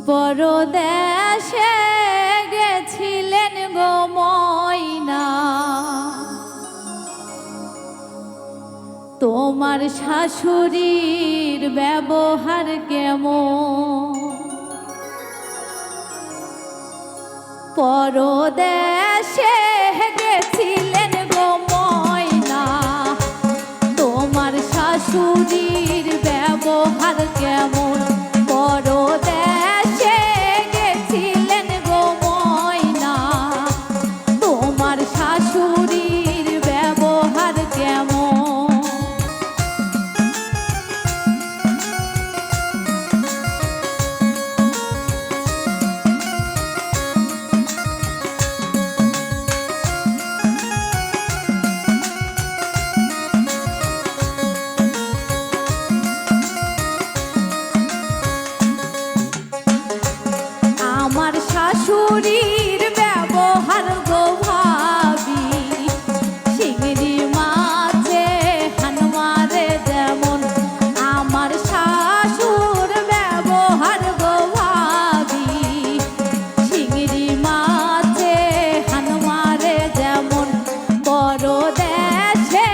পরদেশে গেছিলেন গো ময়না, তোমার শাশুড়ির ব্যবহার কেমন? পরদেশে গেছিলেন গো ময়না, তোমার শাশুড়ির ব্যবহার কেমন? পরদেশে গেছিলেন গো ময়না, তোমার শাশুড়ির ব্যবহার কেমন? আমার শাশুড়ির ব্যবহার গো ভাবি, চিংড়ি মাছে হান মারে যেমন। আমার শাশুর ব্যবহার গো ভাবি, চিংড়ি মাছে হান মারে যেমন। পরদেশে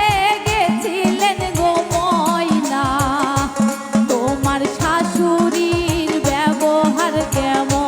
গেছিলেন গো ময়না, তোমার শাশুড়ির ব্যবহার কেমন?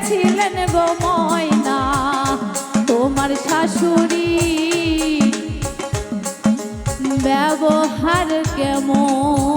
গেছিলেন গো ময়না তোমার শাশুড়ি ব্যবহার কেমন